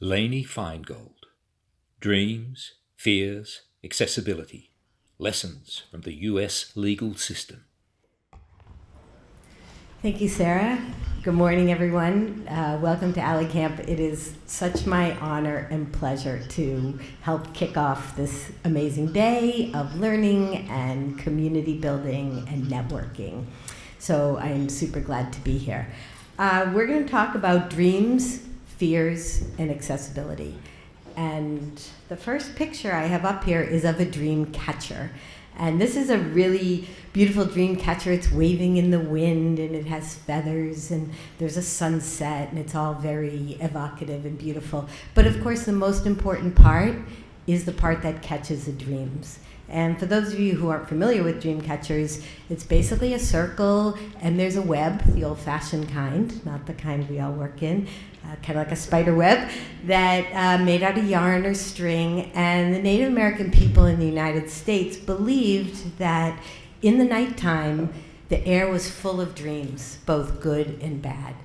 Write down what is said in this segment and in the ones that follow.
Lainey Feingold. Dreams, Fears, Accessibility. Lessons from the U.S. Legal System. Thank you, Sarah. Good morning, everyone. Welcome to Alley Camp. It is such my honor and pleasure to help kick off this amazing day of learning and community building and networking. So I'm super glad to be here. We're going to talk about dreams, fears, and accessibility. And the first picture I have up here is of a dream catcher. And this is a really beautiful dream catcher. It's waving in the wind, and it has feathers, and there's a sunset, and it's all very evocative and beautiful. But of course, the most important part is the part that catches the dreams. And for those of you who aren't familiar with dream catchers, it's basically a circle, and there's a web, the old-fashioned kind, not the kind we all work in, kind of like a spider web, that made out of yarn or string. And the Native American people in the United States believed that in the nighttime, the air was full of dreams, both good and bad.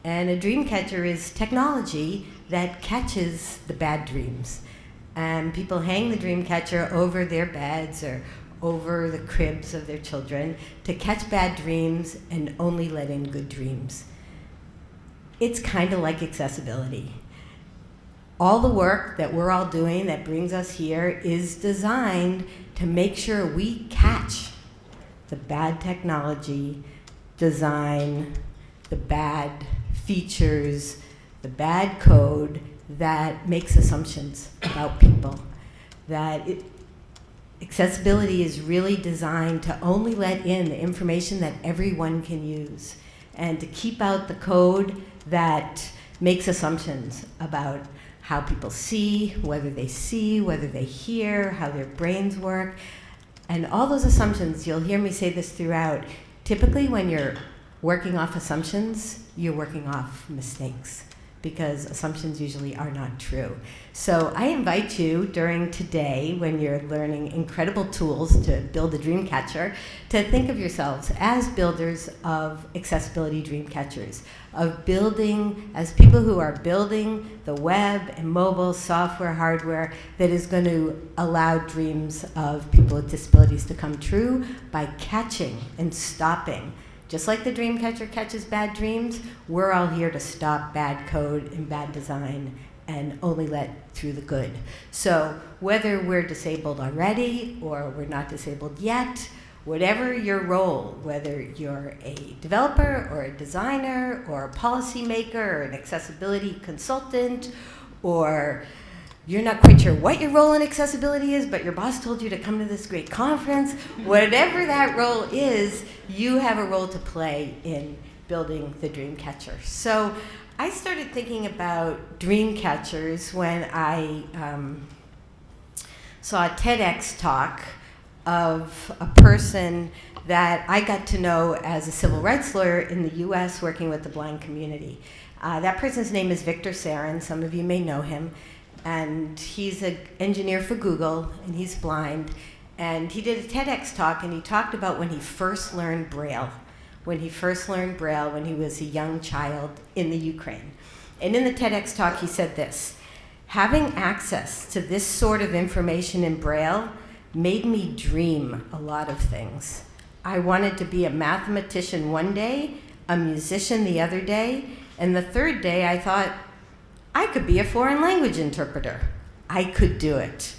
And a dream catcher is technology that catches the bad dreams. And people hang the dream catcher over their beds or over the cribs of their children to catch bad dreams and only let in good dreams. It's kind of like accessibility. All the work that we're all doing that brings us here is designed to make sure we catch the bad technology, design, the bad features, the bad code that makes assumptions about people. Accessibility is really designed to only let in the information that everyone can use and to keep out the code that makes assumptions about how people see, whether they hear, how their brains work. And all those assumptions, you'll hear me say this throughout, typically when you're working off assumptions, you're working off mistakes, because assumptions usually are not true. So I invite you during today, when you're learning incredible tools to build a dream catcher, to think of yourselves as builders of accessibility dream catchers, of building, as people who are building the web and mobile software, hardware that is going to allow dreams of people with disabilities to come true by catching and stopping. Just like the dream catcher catches bad dreams, we're all here to stop bad code and bad design and only let through the good. So whether we're disabled already or we're not disabled yet, whatever your role, whether you're a developer or a designer or a policymaker or an accessibility consultant, or you're not quite sure what your role in accessibility is, but your boss told you to come to this great conference. Whatever that role is, you have a role to play in building the dream catcher. So I started thinking about dream catchers when I saw a TEDx talk of a person that I got to know as a civil rights lawyer in the US working with the blind community. That person's name is Victor Sarin. Some of you may know him. And he's an engineer for Google, and he's blind. And he did a TEDx talk, and he talked about when he first learned Braille, when he was a young child in the Ukraine. And in the TEDx talk, he said this: having access to this sort of information in Braille made me dream a lot of things. I wanted to be a mathematician one day, a musician the other day, and the third day I thought, I could be a foreign language interpreter. I could do it.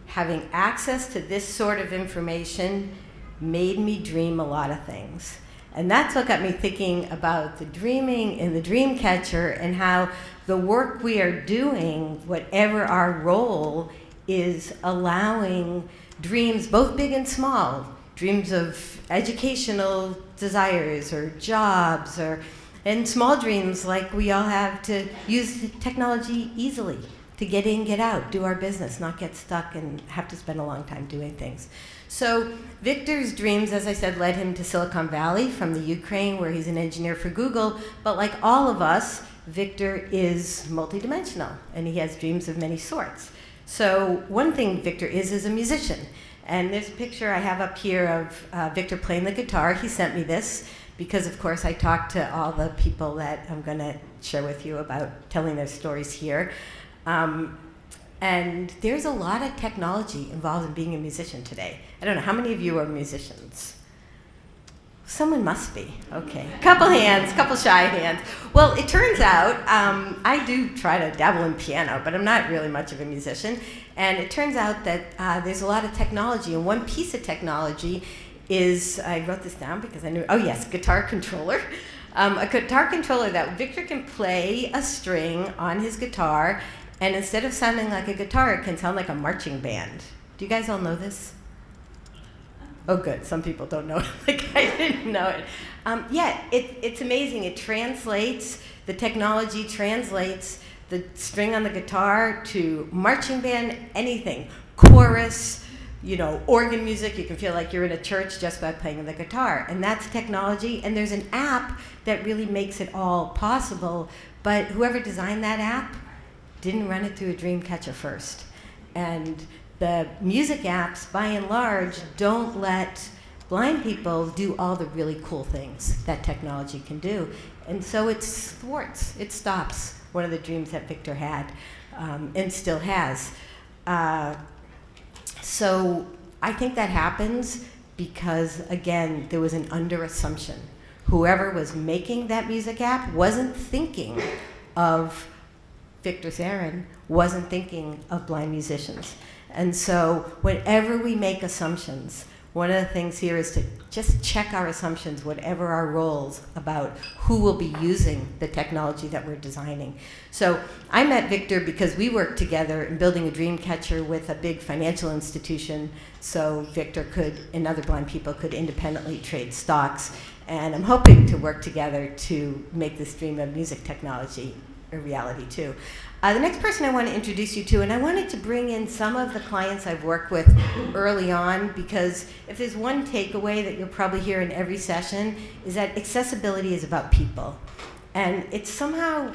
Having access to this sort of information made me dream a lot of things. And that's what got me thinking about the dreaming in the dream catcher and how the work we are doing, whatever our role, is allowing dreams, both big and small, dreams of educational desires or jobs, and small dreams like we all have to use technology easily to get in, get out, do our business, not get stuck and have to spend a long time doing things. So Victor's dreams, as I said, led him to Silicon Valley from the Ukraine, where he's an engineer for Google. But like all of us, Victor is multidimensional, and he has dreams of many sorts. So one thing Victor is a musician. And there's a picture I have up here of Victor playing the guitar. He sent me this because, of course, I talked to all the people that I'm going to share with you about telling their stories here. And there's a lot of technology involved in being a musician today. I don't know, how many of you are musicians? Someone must be. Okay. Couple hands, couple shy hands. Well, it turns out I do try to dabble in piano, but I'm not really much of a musician. And it turns out that there's a lot of technology, and one piece of technology is, I wrote this down because I knew, oh yes, guitar controller. A guitar controller that Victor can play a string on his guitar, and instead of sounding like a guitar, it can sound like a marching band. Do you guys all know this? Oh, good. Some people don't know it. Like I didn't know it. It's amazing. It translates, the technology translates the string on the guitar to marching band, anything. Chorus, organ music. You can feel like you're in a church just by playing the guitar. And that's technology. And there's an app that really makes it all possible. But whoever designed that app didn't run it through a dreamcatcher first. And the music apps, by and large, don't let blind people do all the really cool things that technology can do. And so it thwarts, it stops one of the dreams that Victor had and still has. So I think that happens because, again, there was an under-assumption. Whoever was making that music app wasn't thinking of Victor Sarin, wasn't thinking of blind musicians. And so whenever we make assumptions, one of the things here is to just check our assumptions, whatever our roles, about who will be using the technology that we're designing. So I met Victor because we worked together in building a dreamcatcher with a big financial institution, so Victor could, and other blind people could independently trade stocks. And I'm hoping to work together to make this dream of music technology a reality too. The next person I want to introduce you to, and I wanted to bring in some of the clients I've worked with early on, because if there's one takeaway that you'll probably hear in every session, is that accessibility is about people. And it's somehow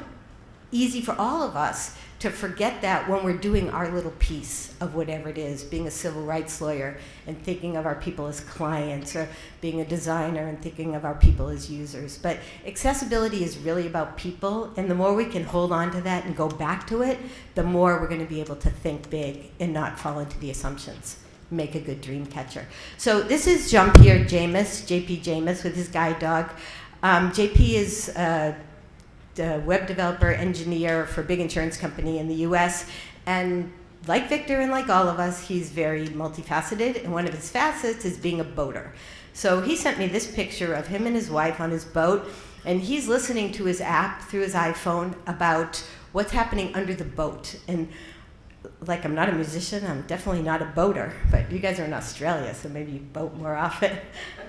easy for all of us to forget that when we're doing our little piece of whatever it is, being a civil rights lawyer and thinking of our people as clients, or being a designer and thinking of our people as users. But accessibility is really about people, and the more we can hold on to that and go back to it, the more we're going to be able to think big and not fall into the assumptions. Make a good dream catcher. So this is Jean-Pierre Jamis, JP Jamis, with his guide dog. JP is a web developer, engineer for a big insurance company in the US, and like Victor and like all of us, he's very multifaceted, and one of his facets is being a boater. So he sent me this picture of him and his wife on his boat, and he's listening to his app through his iPhone about what's happening under the boat. And like, I'm not a musician, I'm definitely not a boater, but you guys are in Australia, so maybe you boat more often.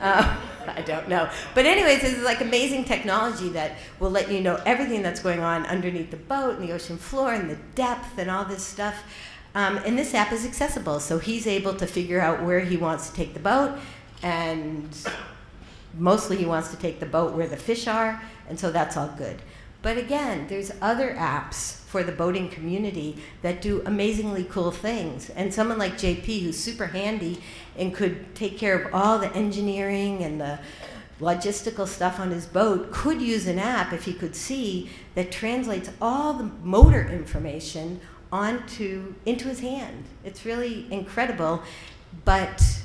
I don't know. But anyways, this is like amazing technology that will let you know everything that's going on underneath the boat and the ocean floor and the depth and all this stuff. And this app is accessible, so he's able to figure out where he wants to take the boat, and mostly he wants to take the boat where the fish are, and so that's all good. But again, there's other apps for the boating community that do amazingly cool things. And someone like JP, who's super handy and could take care of all the engineering and the logistical stuff on his boat, could use an app, if he could see, that translates all the motor information into his hand. It's really incredible, but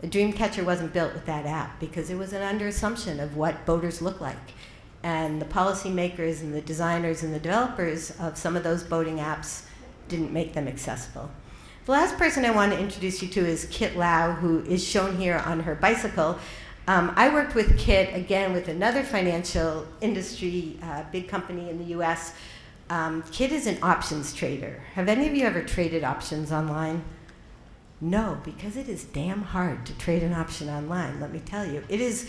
a dreamcatcher wasn't built with that app because it was an under-assumption of what boaters look like. And the policymakers and the designers and the developers of some of those boating apps didn't make them accessible. The last person I want to introduce you to is Kit Lau, who is shown here on her bicycle. I worked with Kit, again, with another financial industry, big company in the US. Kit is an options trader. Have any of you ever traded options online? No, because it is damn hard to trade an option online, let me tell you. It is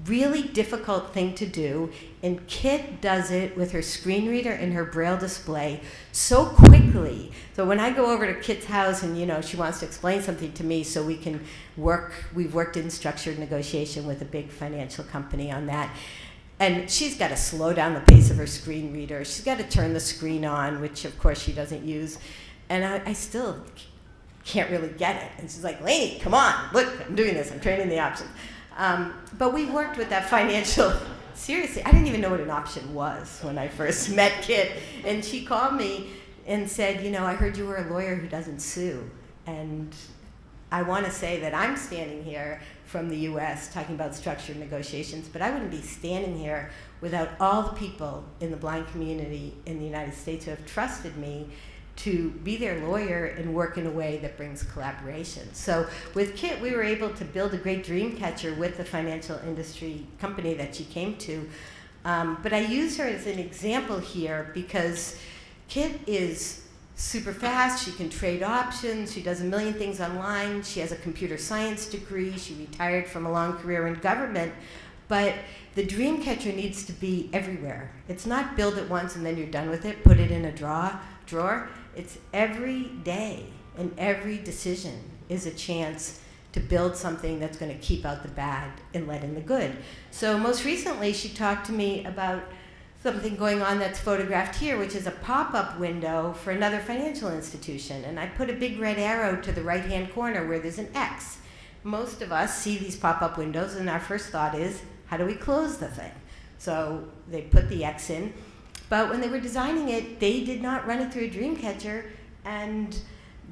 really difficult thing to do, and Kit does it with her screen reader and her Braille display so quickly. So when I go over to Kit's house and she wants to explain something to me so we can work, we've worked in structured negotiation with a big financial company on that. And she's got to slow down the pace of her screen reader. She's got to turn the screen on, which of course she doesn't use. And I still can't really get it. And she's like, Lainey, come on, look, I'm doing this, I'm trading the options. But we worked with that financial, seriously, I didn't even know what an option was when I first met Kit. And she called me and said, you know, I heard you were a lawyer who doesn't sue. And I want to say that I'm standing here from the US talking about structured negotiations, but I wouldn't be standing here without all the people in the blind community in the United States who have trusted me to be their lawyer and work in a way that brings collaboration. So with Kit, we were able to build a great dreamcatcher with the financial industry company that she came to. But I use her as an example here because Kit is super fast. She can trade options. She does a million things online. She has a computer science degree. She retired from a long career in government. But the dreamcatcher needs to be everywhere. It's not build it once and then you're done with it, put it in a drawer. It's every day, and every decision is a chance to build something that's going to keep out the bad and let in the good. So most recently, she talked to me about something going on that's photographed here, which is a pop-up window for another financial institution. And I put a big red arrow to the right-hand corner where there's an X. Most of us see these pop-up windows, and our first thought is, how do we close the thing? So they put the X in. But when they were designing it, they did not run it through a dreamcatcher, and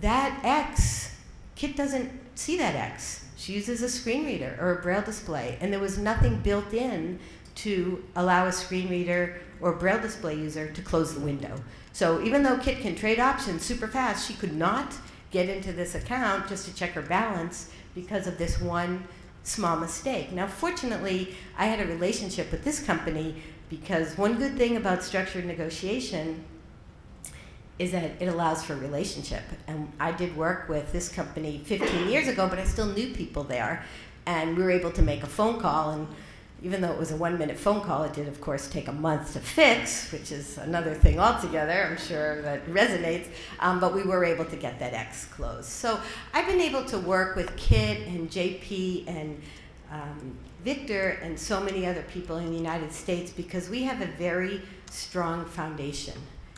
that X, Kit doesn't see that X. She uses a screen reader or a Braille display, and there was nothing built in to allow a screen reader or Braille display user to close the window. So even though Kit can trade options super fast, she could not get into this account just to check her balance because of this one small mistake. Now, fortunately, I had a relationship with this company because one good thing about structured negotiation is that it allows for relationship. And I did work with this company 15 years ago, but I still knew people there. And we were able to make a phone call, and even though it was a 1-minute phone call, it did, of course, take a month to fix, which is another thing altogether. I'm sure that resonates. But we were able to get that X closed. So I've been able to work with Kit and JP and Victor and so many other people in the United States because we have a very strong foundation,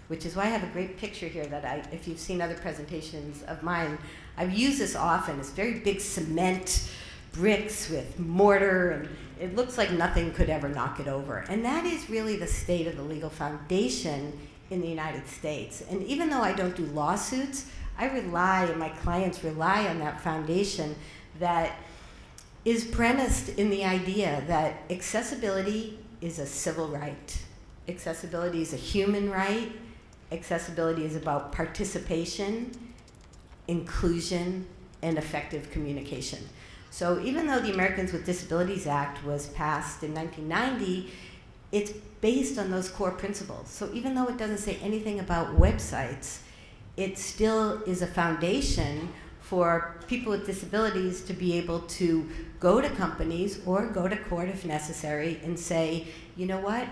which is why I have a great picture here that if you've seen other presentations of mine, I've used this often. It's very big cement bricks with mortar, and it looks like nothing could ever knock it over. And that is really the state of the legal foundation in the United States. And even though I don't do lawsuits, I rely, and my clients rely on that foundation that is premised in the idea that accessibility is a civil right. Accessibility is a human right. Accessibility is about participation, inclusion, and effective communication. So even though the Americans with Disabilities Act was passed in 1990, it's based on those core principles. So even though it doesn't say anything about websites, it still is a foundation for people with disabilities to be able to go to companies or go to court if necessary and say, you know what,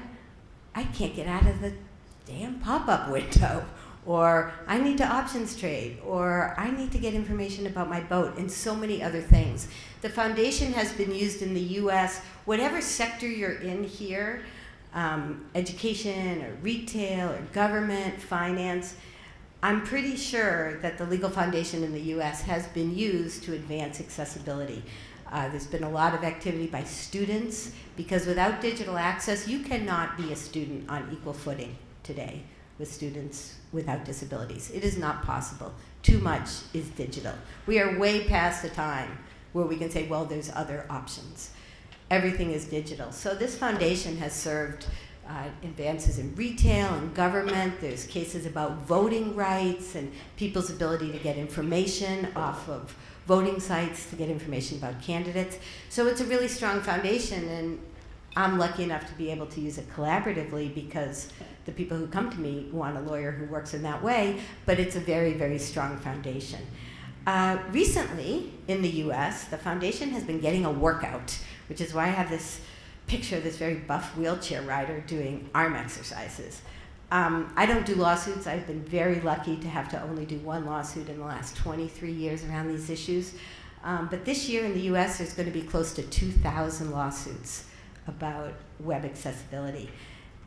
I can't get out of the damn pop-up window, or I need to options trade, or I need to get information about my boat, and so many other things. The foundation has been used in the US, whatever sector you're in here, education or retail or government, finance, I'm pretty sure that the legal foundation in the US has been used to advance accessibility. There's been a lot of activity by students, because without digital access, you cannot be a student on equal footing today with students without disabilities. It is not possible. Too much is digital. We are way past the time where we can say, well, there's other options. Everything is digital. So this foundation has served advances in retail and government. There's cases about voting rights and people's ability to get information off of voting sites, to get information about candidates. So it's a really strong foundation, and I'm lucky enough to be able to use it collaboratively because the people who come to me want a lawyer who works in that way, but it's a very, very strong foundation. Recently, in the US, the foundation has been getting a workout, which is why I have this picture of this very buff wheelchair rider doing arm exercises. I don't do lawsuits. I've been very lucky to have to only do one lawsuit in the last 23 years around these issues. But this year in the US, there's going to be close to 2,000 lawsuits about web accessibility.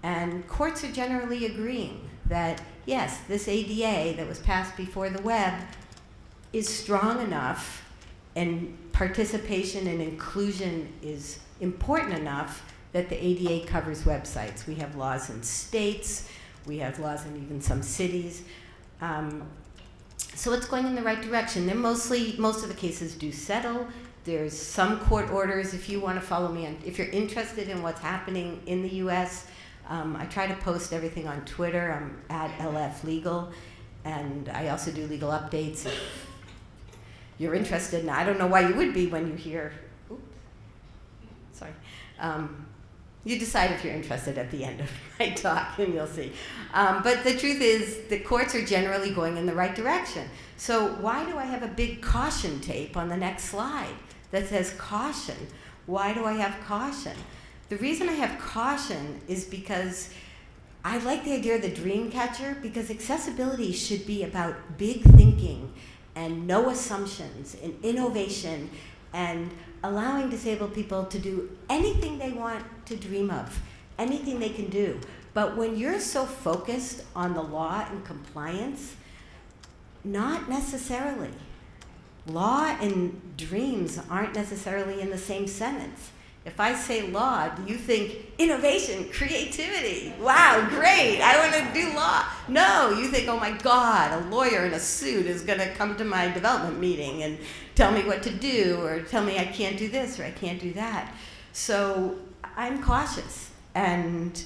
And courts are generally agreeing that, yes, this ADA that was passed before the web is strong enough, and participation and inclusion is important enough that the ADA covers websites. We have laws in states, we have laws in even some cities, So it's going in the right direction. Most of the cases do settle. There's some court orders. If you want to follow me on, if you're interested in what's happening in the U.S., I try to post everything on Twitter. I'm at LF Legal, and I also do legal updates. If you're interested, and I don't know why you would be when you hear, you decide if you're interested at the end of my talk, and you'll see. But the truth is, the courts are generally going in the right direction. So why do I have a big caution tape on the next slide that says caution? Why do I have caution? The reason I have caution is because I like the idea of the dreamcatcher, because accessibility should be about big thinking and no assumptions and innovation and allowing disabled people to do anything they want to dream of, anything they can do. But when you're so focused on the law and compliance, not necessarily. Law and dreams aren't necessarily in the same sentence. If I say law, do you think innovation, creativity? Wow, great, I want to do law. No, you think, oh my God, a lawyer in a suit is going to come to my development meeting and tell me what to do, or tell me I can't do this or I can't do that. So I'm cautious. And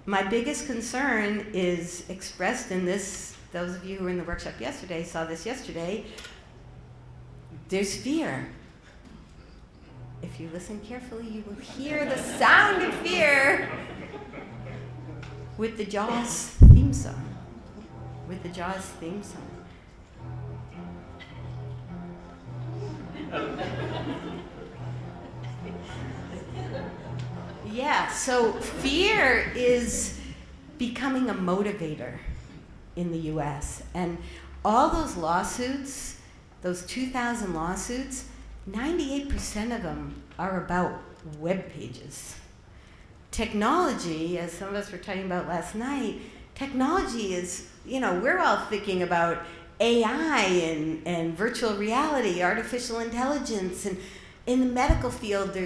my biggest concern is expressed in this. Those of you who were in the workshop yesterday saw this yesterday. There's fear. If you listen carefully, you will hear the sound of fear with the Jaws theme song. With the Jaws theme song. Yeah, so fear is becoming a motivator in the US. And all those lawsuits, those 2,000 lawsuits, 98% of them are about web pages. Technology, as some of us were talking about last night, technology is, we're all thinking about AI and virtual reality, artificial intelligence, and in the medical field,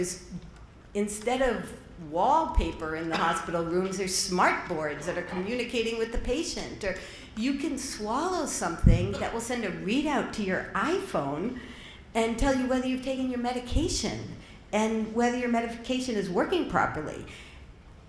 instead of wallpaper in the hospital rooms, there's smart boards that are communicating with the patient, or you can swallow something that will send a readout to your iPhone and tell you whether you've taken your medication and whether your medication is working properly.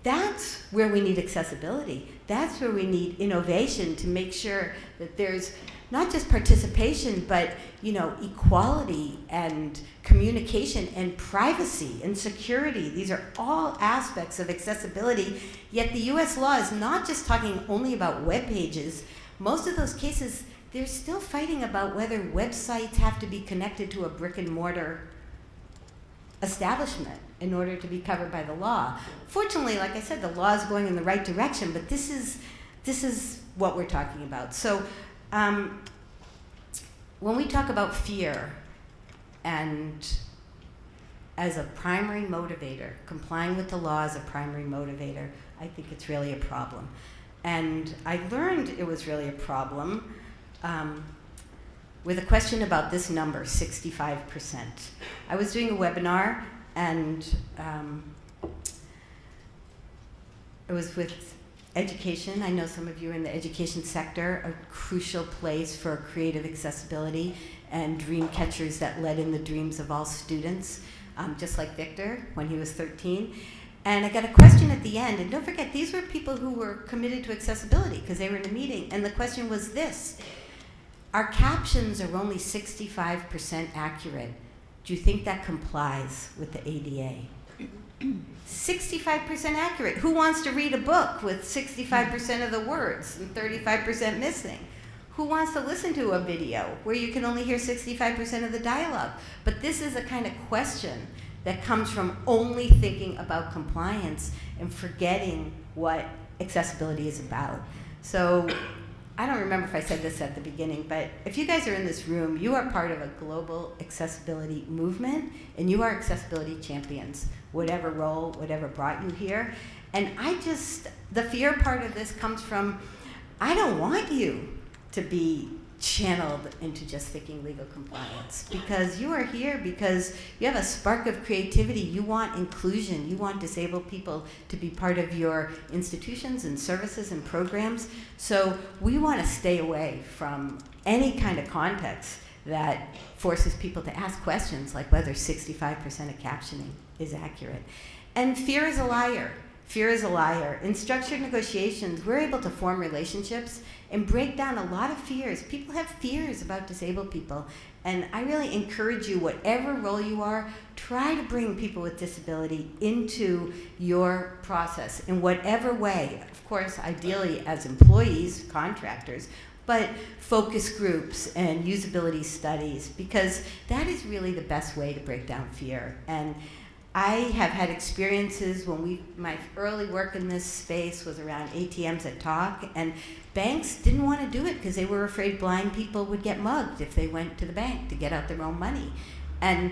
That's where we need accessibility. That's where we need innovation to make sure that there's not just participation, but equality and communication and privacy and security. These are all aspects of accessibility. Yet the US law is not just talking only about web pages. Most of those cases, they're still fighting about whether websites have to be connected to a brick and mortar establishment in order to be covered by the law. Fortunately, like I said, the law is going in the right direction, but this is what we're talking about. So when we talk about fear and as a primary motivator, complying with the law as a primary motivator, I think it's really a problem. And I learned it was really a problem with a question about this number, 65%. I was doing a webinar, and it was with education. I know some of you are in the education sector, a crucial place for creative accessibility and dream catchers that let in the dreams of all students, just like Victor when he was 13. And I got a question at the end, and don't forget, these were people who were committed to accessibility because they were in a meeting, and the question was this: our captions are only 65% accurate. Do you think that complies with the ADA? 65% accurate. Who wants to read a book with 65% of the words and 35% missing? Who wants to listen to a video where you can only hear 65% of the dialogue? But this is a kind of question that comes from only thinking about compliance and forgetting what accessibility is about. So I don't remember if I said this at the beginning, but if you guys are in this room, you are part of a global accessibility movement, and you are accessibility champions, whatever role, whatever brought you here. And the fear part of this comes from, I don't want you to be channeled into just thinking legal compliance, because you are here because you have a spark of creativity. You want inclusion. You want disabled people to be part of your institutions and services and programs. So we want to stay away from any kind of context that forces people to ask questions like whether 65% of captioning is accurate. And fear is a liar. Fear is a liar. In structured negotiations, we're able to form relationships and break down a lot of fears. People have fears about disabled people. And I really encourage you, whatever role you are, try to bring people with disability into your process in whatever way. Of course, ideally as employees, contractors, but focus groups and usability studies, because that is really the best way to break down fear. And I have had experiences when my early work in this space was around ATMs that talk, and banks didn't want to do it because they were afraid blind people would get mugged if they went to the bank to get out their own money. And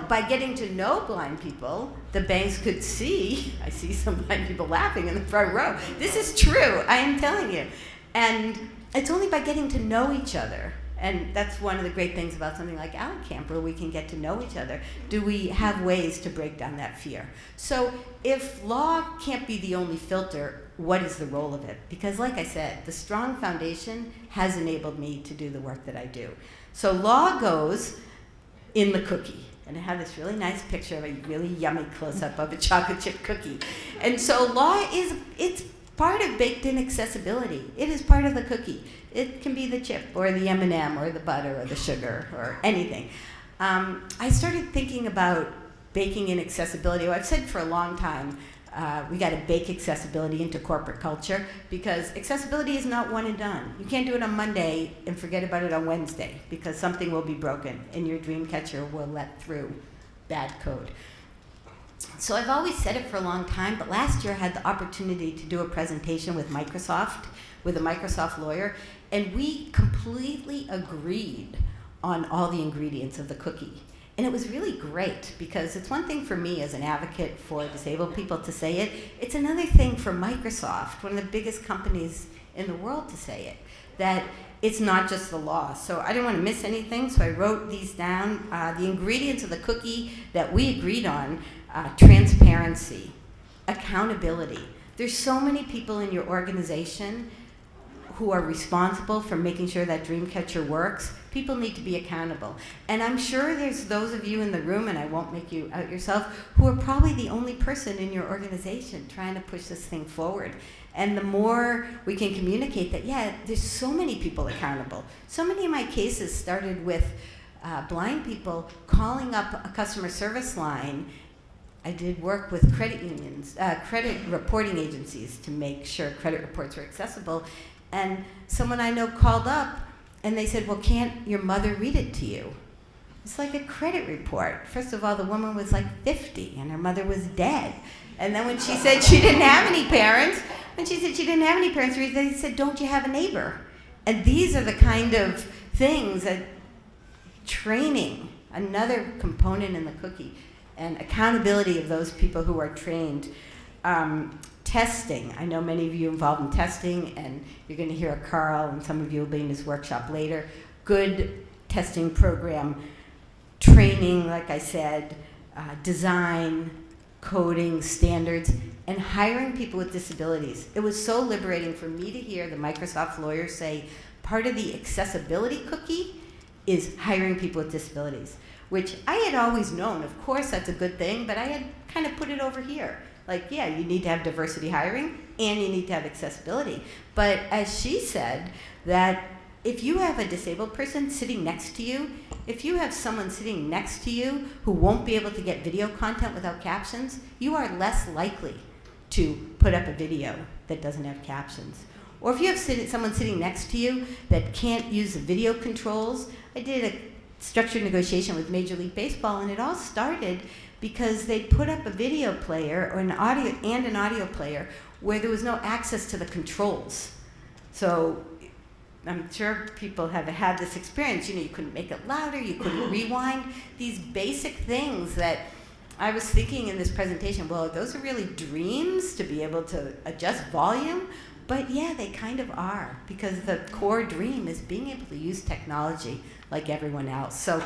by getting to know blind people, the banks could see, I see some blind people laughing in the front row. This is true, I am telling you. And it's only by getting to know each other, and that's one of the great things about something like AlleyCamp, where we can get to know each other, do we have ways to break down that fear. So if law can't be the only filter, what is the role of it? Because like I said, the strong foundation has enabled me to do the work that I do. So law goes in the cookie. And I have this really nice picture of a really yummy close-up of a chocolate chip cookie. And so law it's part of baked-in accessibility. It is part of the cookie. It can be the chip or the M&M or the butter or the sugar or anything. I started thinking about baking in accessibility. Well, I've said for a long time, we got to bake accessibility into corporate culture, because accessibility is not one and done. You can't do it on Monday and forget about it on Wednesday, because something will be broken and your dreamcatcher will let through bad code. So I've always said it for a long time, but last year I had the opportunity to do a presentation with Microsoft, with a Microsoft lawyer, and we completely agreed on all the ingredients of the cookie. And it was really great, because it's one thing for me as an advocate for disabled people to say it. It's another thing for Microsoft, one of the biggest companies in the world, to say it, that it's not just the law. So I didn't want to miss anything, so I wrote these down. The ingredients of the cookie that we agreed on: transparency, accountability. There's so many people in your organization who are responsible for making sure that dreamcatcher works. People need to be accountable. And I'm sure there's those of you in the room, and I won't make you out yourself, who are probably the only person in your organization trying to push this thing forward. And the more we can communicate that, yeah, there's so many people accountable. So many of my cases started with blind people calling up a customer service line. I did work with credit unions, credit reporting agencies, to make sure credit reports were accessible. And someone I know called up and they said, well, can't your mother read it to you? It's like a credit report. First of all, the woman was like 50 and her mother was dead. And then when she said she didn't have any parents, they said, don't you have a neighbor? And these are the kind of things that training, another component in the cookie, and accountability of those people who are trained. Testing. I know many of you involved in testing, and you're going to hear Carl, and some of you will be in his workshop later. Good testing program, training, like I said, design, coding, standards, and hiring people with disabilities. It was so liberating for me to hear the Microsoft lawyer say part of the accessibility cookie is hiring people with disabilities, which I had always known. Of course, that's a good thing, but I had kind of put it over here. Like, yeah, you need to have diversity hiring and you need to have accessibility. But as she said, that if you have a disabled person sitting next to you, if you have someone sitting next to you who won't be able to get video content without captions, you are less likely to put up a video that doesn't have captions. Or if you have someone sitting next to you that can't use the video controls. I did a structured negotiation with Major League Baseball, and it all started because they put up a video player or an audio player where there was no access to the controls. So I'm sure people have had this experience. You couldn't make it louder, you couldn't rewind. These basic things that I was thinking in this presentation, well, those are really dreams to be able to adjust volume, But yeah, they kind of are, because the core dream is being able to use technology like everyone else. So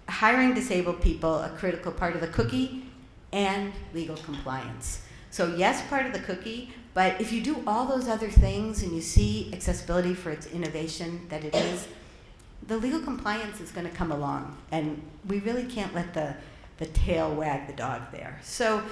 hiring disabled people, a critical part of the cookie, and legal compliance. So yes, part of the cookie, but if you do all those other things and you see accessibility for its innovation that it is, the legal compliance is going to come along, and we really can't let the tail wag the dog there. So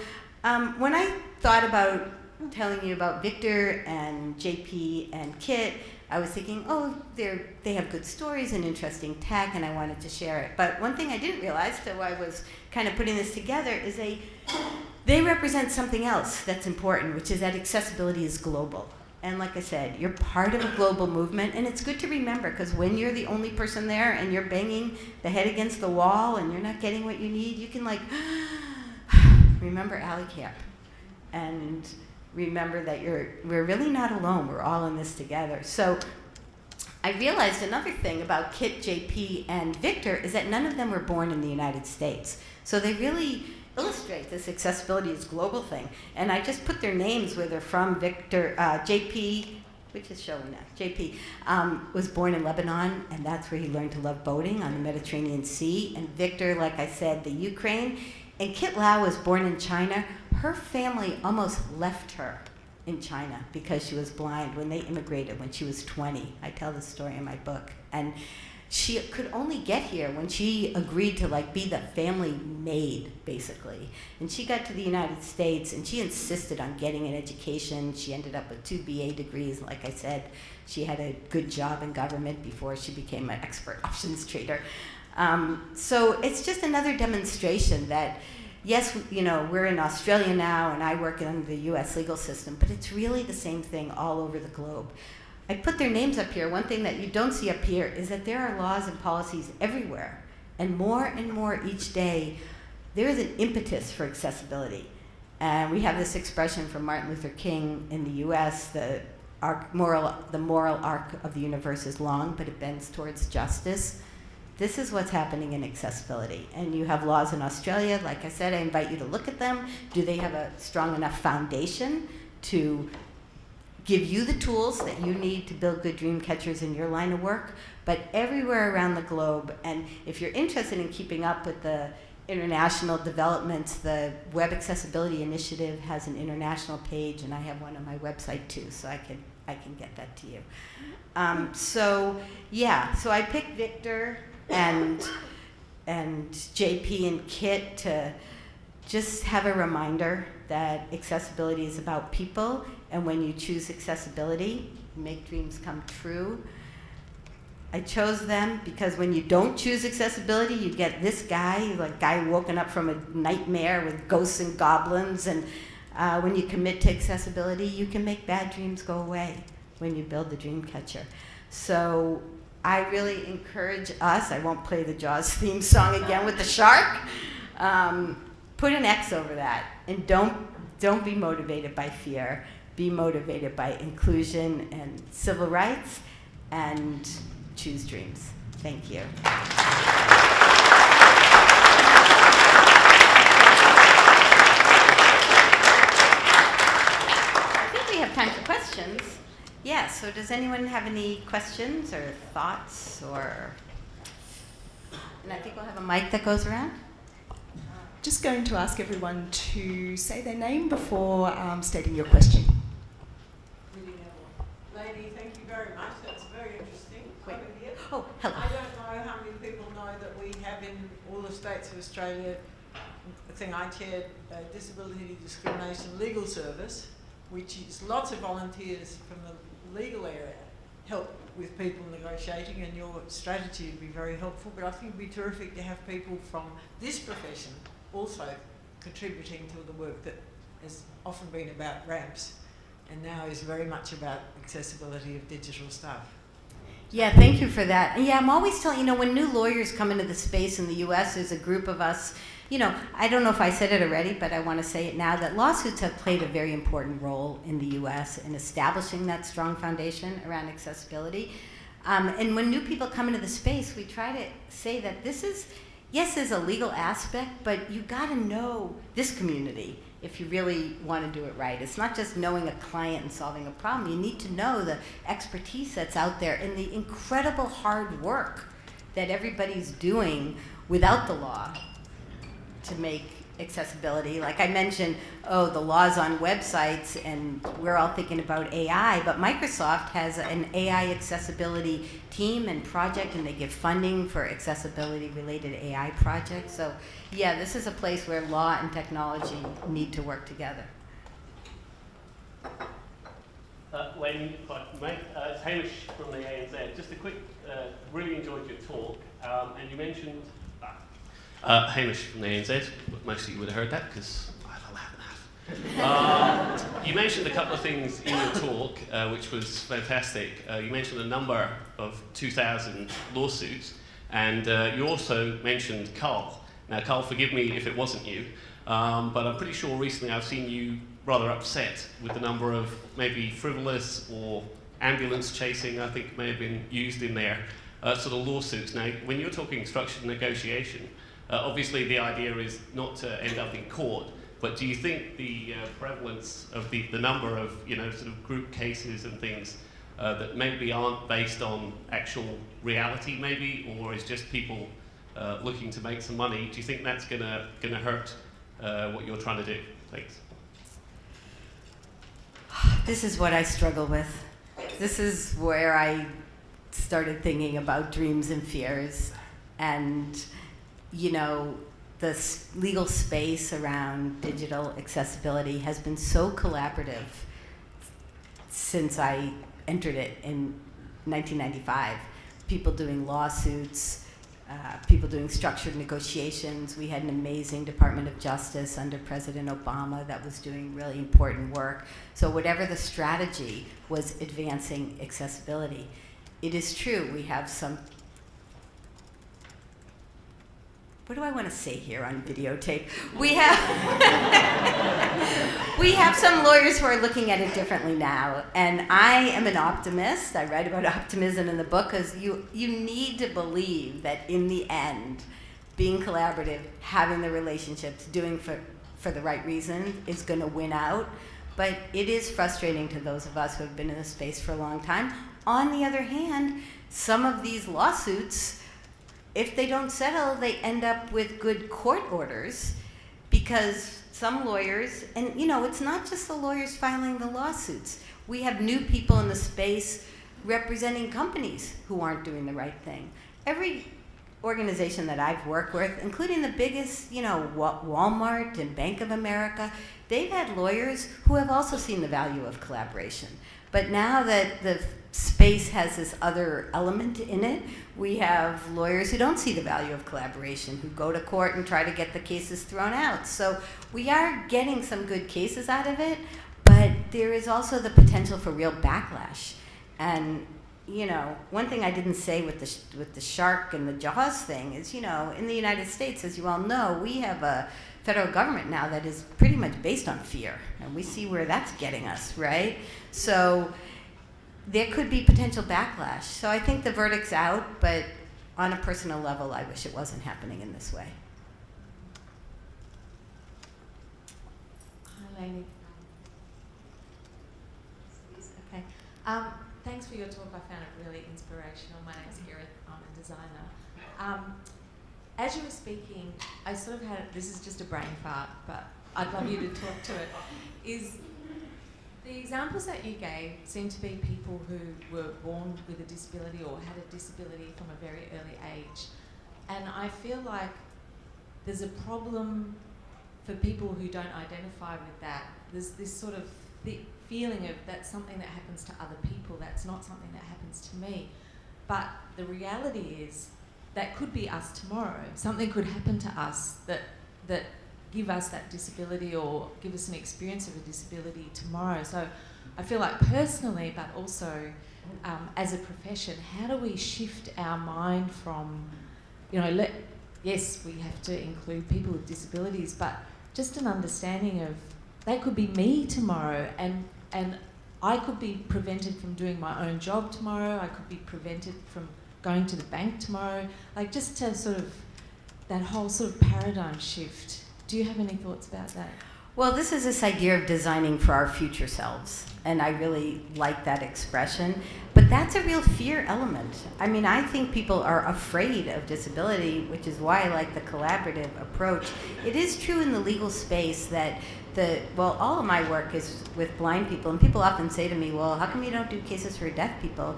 when I thought about telling you about Victor and JP and Kit, I was thinking, oh, they have good stories and interesting tech, and I wanted to share it. But one thing I didn't realize till I was kind of putting this together is they represent something else that's important, which is that accessibility is global. And like I said, you're part of a global movement, and it's good to remember, because when you're the only person there and you're banging the head against the wall and you're not getting what you need, you can remember Alley Camp and remember that we're really not alone. We're all in this together. So I realized another thing about Kit, JP, and Victor is that none of them were born in the United States. So they really illustrate this accessibility is global thing. And I just put their names where they're from. Victor, JP, which is showing now, JP, was born in Lebanon, and that's where he learned to love boating on the Mediterranean Sea. And Victor, like I said, the Ukraine. And Kit Lau was born in China. Her family almost left her in China because she was blind when they immigrated when she was 20. I tell this story in my book. And she could only get here when she agreed to be the family maid, basically. And she got to the United States, and she insisted on getting an education. She ended up with 2 BA degrees. Like I said, she had a good job in government before she became an expert options trader. So it's just another demonstration that, yes, we're in Australia now, and I work in the US legal system, but it's really the same thing all over the globe. I put their names up here. One thing that you don't see up here is that there are laws and policies everywhere, and more each day, there is an impetus for accessibility. And we have this expression from Martin Luther King in the US, the moral arc of the universe is long, but it bends towards justice. This is what's happening in accessibility. And you have laws in Australia. Like I said, I invite you to look at them. Do they have a strong enough foundation to give you the tools that you need to build good dream catchers in your line of work? But everywhere around the globe, and if you're interested in keeping up with the international developments, the Web Accessibility Initiative has an international page, and I have one on my website too, so I can get that to you. So I picked Victor and JP and Kit to just have a reminder that accessibility is about people, and when you choose accessibility, you make dreams come true. I chose them because when you don't choose accessibility, you get this guy woken up from a nightmare with ghosts and goblins, and when you commit to accessibility, you can make bad dreams go away when you build the dream catcher. So I really encourage us, I won't play the Jaws theme song again with the shark, put an X over that, and don't be motivated by fear. Be motivated by inclusion and civil rights, and choose dreams. Thank you. I think we have time for questions. Yeah, so does anyone have any questions or thoughts? And I think we'll have a mic that goes around. Just going to ask everyone to say their name before stating your question. Lainey, thank you very much. That's very interesting. Wait. Over here. Oh, hello. I don't know how many people know that we have in all the states of Australia, I think I chaired Disability Discrimination Legal Service, which is lots of volunteers from the legal area help with people negotiating, and your strategy would be very helpful. But I think it would be terrific to have people from this profession also contributing to the work that has often been about ramps and now is very much about accessibility of digital stuff. Yeah, thank you for that. And yeah, I'm always telling, when new lawyers come into the space in the US, there's a group of us, I don't know if I said it already, but I want to say it now, that lawsuits have played a very important role in the US in establishing that strong foundation around accessibility. And when new people come into the space, we try to say that this is, yes, there's a legal aspect, but you got to know this community if you really want to do it right. It's not just knowing a client and solving a problem. You need to know the expertise that's out there and the incredible hard work that everybody's doing without the law to make accessibility. Like I mentioned, the laws on websites, and we're all thinking about AI, but Microsoft has an AI accessibility team and project, and they give funding for accessibility-related AI projects. So yeah, this is a place where law and technology need to work together. Lainey, if I may, it's Hamish from the ANZ. Just a quick, really enjoyed your talk, and you mentioned Hamish from the ANZ. Most of you would have heard that because I laugh. You mentioned a couple of things in your talk, which was fantastic. You mentioned a number of 2,000 lawsuits, and you also mentioned Carl. Now, Carl, forgive me if it wasn't you, but I'm pretty sure recently I've seen you rather upset with the number of maybe frivolous or ambulance chasing, I think may have been used in there, sort of lawsuits. Now, when you're talking structured negotiation, obviously the idea is not to end up in court, but do you think the prevalence of the number of, sort of group cases and things that maybe aren't based on actual reality maybe, or is just people looking to make some money, do you think that's gonna hurt what you're trying to do? Thanks. This is what I struggle with. This is where I started thinking about dreams and fears, and the legal space around digital accessibility has been so collaborative since I entered it in 1995. People doing lawsuits, people doing structured negotiations. We had an amazing Department of Justice under President Obama that was doing really important work. So whatever the strategy was advancing accessibility. It is true, we have some, what do I want to say here on videotape? We have some lawyers who are looking at it differently now, and I am an optimist. I write about optimism in the book because you need to believe that in the end, being collaborative, having the relationships, doing for the right reason is going to win out. But it is frustrating to those of us who have been in this space for a long time. On the other hand, some of these lawsuits, if they don't settle, they end up with good court orders because some lawyers, and it's not just the lawyers filing the lawsuits. We have new people in the space representing companies who aren't doing the right thing. Every organization that I've worked with, including the biggest, Walmart and Bank of America, they've had lawyers who have also seen the value of collaboration. But now that the space has this other element in it, we have lawyers who don't see the value of collaboration, who go to court and try to get the cases thrown out. So we are getting some good cases out of it, but there is also the potential for real backlash. And one thing I didn't say with the shark and the Jaws thing is, in the United States, as you all know, we have a federal government now that is pretty much based on fear, and we see where that's getting us, right? So there could be potential backlash. So I think the verdict's out, but on a personal level, I wish it wasn't happening in this way. Hi, Lainey. Okay. Thanks for your talk. I found it really inspirational. My name's Erin. I'm a designer. As you were speaking, I sort of had, this is just a brain fart, but I'd love you to talk to it, is the examples that you gave seem to be people who were born with a disability or had a disability from a very early age. And I feel like there's a problem for people who don't identify with that. There's this sort of feeling of that's something that happens to other people, that's not something that happens to me. But the reality is that could be us tomorrow. Something could happen to us that give us that disability or give us an experience of a disability tomorrow. So I feel like personally, but also as a profession, how do we shift our mind from, yes, we have to include people with disabilities, but just an understanding of they could be me tomorrow, and I could be prevented from doing my own job tomorrow, I could be prevented from going to the bank tomorrow, like just to sort of, that whole sort of paradigm shift. Do you have any thoughts about that? Well, this is this idea of designing for our future selves, and I really like that expression. But that's a real fear element. I mean, I think people are afraid of disability, which is why I like the collaborative approach. It is true in the legal space that all of my work is with blind people, and people often say to me, well, how come you don't do cases for deaf people?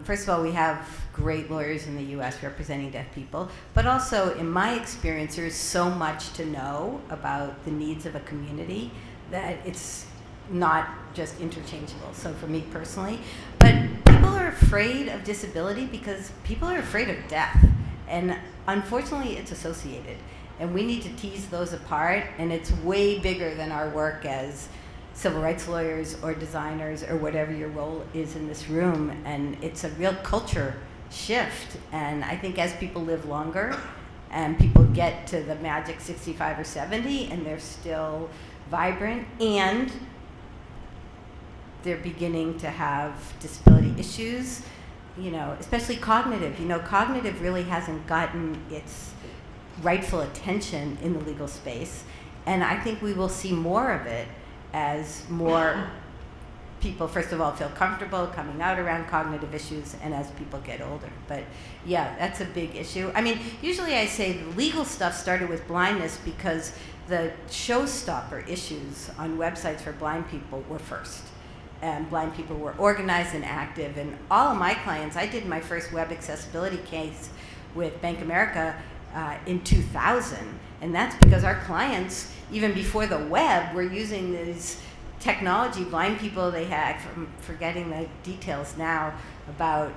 First of all, we have great lawyers in the U.S. representing deaf people, but also, in my experience, there is so much to know about the needs of a community that it's not just interchangeable. So for me personally, but people are afraid of disability because people are afraid of death, and unfortunately, it's associated. And we need to tease those apart, and it's way bigger than our work as civil rights lawyers or designers or whatever your role is in this room. And it's a real culture shift. And I think as people live longer and people get to the magic 65 or 70 and they're still vibrant and they're beginning to have disability issues, especially cognitive. Cognitive really hasn't gotten its rightful attention in the legal space. And I think we will see more of it as more people, first of all, feel comfortable coming out around cognitive issues, and as people get older. But yeah, that's a big issue. I mean, usually I say the legal stuff started with blindness because the showstopper issues on websites for blind people were first. And blind people were organized and active. And all of my clients, I did my first web accessibility case with Bank America in 2000. And that's because our clients, even before the web, were using these technology. Blind people, they had, I'm forgetting the details now, about,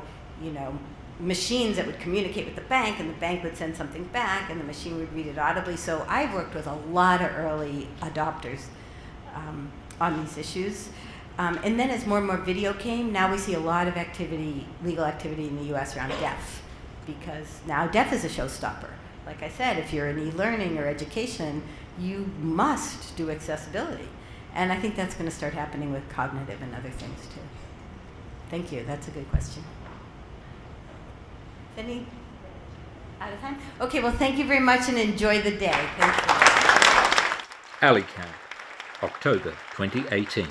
machines that would communicate with the bank, and the bank would send something back, and the machine would read it audibly. So I've worked with a lot of early adopters on these issues. And then as more and more video came, now we see a lot of legal activity in the U.S. around deaf, because now deaf is a showstopper. Like I said, if you're in e-learning or education, you must do accessibility. And I think that's going to start happening with cognitive and other things too. Thank you. That's a good question. Any out of time? Okay, well, thank you very much and enjoy the day. Thank you. Alley Camp, October 2018.